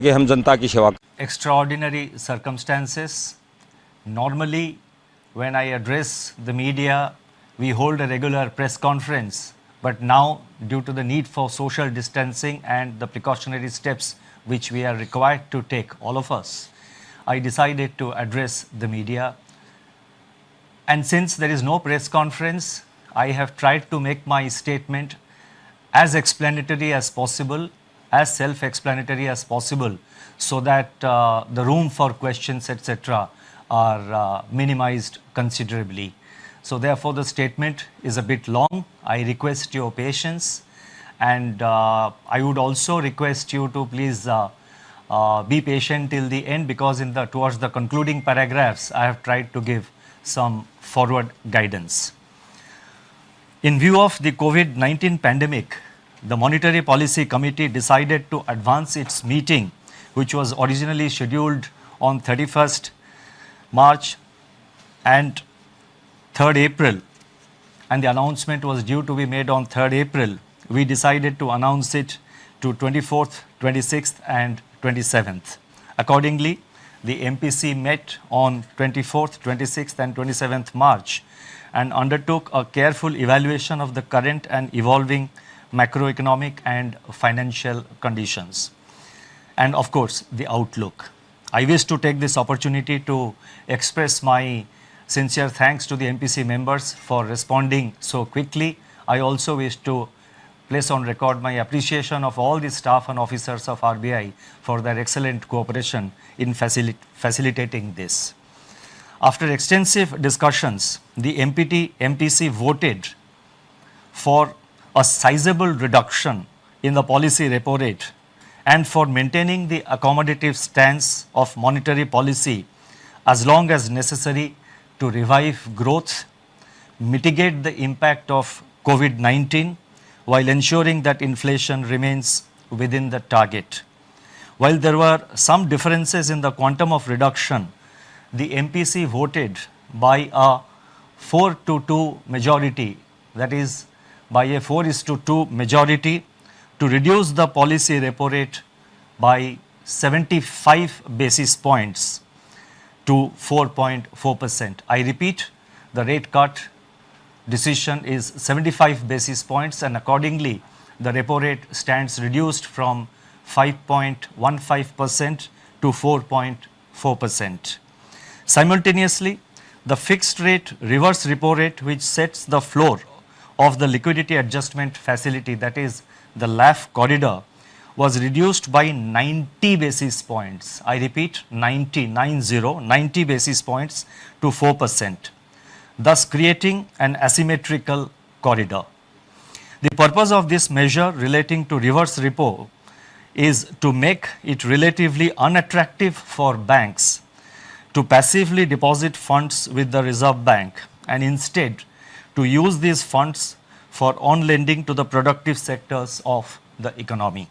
कि हम जनता की सेवा extraordinary circumstances. Normally, when I address the media, we hold a regular press conference. But now, due to the need for social distancing and the precautionary steps which we are required to take, all of us, I decided to address the media. And since there is no press conference, I have tried to make my statement as explanatory as possible, as self-explanatory as possible, so that the room for questions, etc., are minimized considerably. So therefore, the statement is a bit long. I request your patience, and I would also request you to please be patient till the end, because towards the concluding paragraphs, I have tried to give some forward guidance. In view of the COVID-19 pandemic, the Monetary Policy Committee decided to advance its meeting, which was originally scheduled on 31st March and 3rd April, and the announcement was due to be made on 3rd April. We decided to announce it to 24th, 26th and 27th. Accordingly, the MPC met on 24th, 26th and 27th March and undertook a careful evaluation of the current and evolving macroeconomic and financial conditions, and of course the outlook. I wish to take this opportunity to express my sincere thanks to the MPC members for responding so quickly. I also wish to place on record my appreciation of all the staff and officers of RBI for their excellent cooperation in facilitating this. After extensive discussions, the MPC voted for a sizable reduction in the policy repo rate and for maintaining the accommodative stance of monetary policy as long as necessary to revive growth, mitigate the impact of COVID-19 while ensuring that inflation remains within the target. While there were some differences in the quantum of reduction, the MPC voted by a 4-2 majority, that is, by a 4:2 majority, to reduce the policy repo rate by 75 basis points to 4.4%. I repeat, the rate cut decision is 75 basis points, and accordingly, the repo rate stands reduced from 5.15% to 4.4%. Simultaneously, the fixed rate reverse repo rate, which sets the floor of the liquidity adjustment facility, that is the LAF corridor, was reduced by 90 basis points. I repeat, 90 basis points to 4%, thus creating an asymmetrical corridor. The purpose of this measure relating to reverse repo is to make it relatively unattractive for banks to passively deposit funds with the Reserve Bank and instead to use these funds for on-lending to the productive sectors of the economy.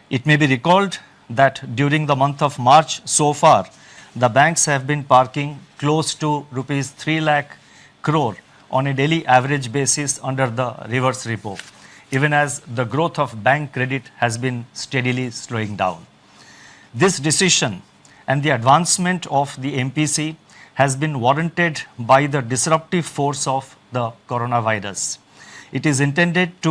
It may be recalled that during the month of March so far, the banks have been parking close to rupees 3 lakh crore on a daily average basis under the reverse repo, even as the growth of bank credit has been steadily slowing down. This decision and the advancement of the MPC has been warranted by the disruptive force of the coronavirus. It is intended to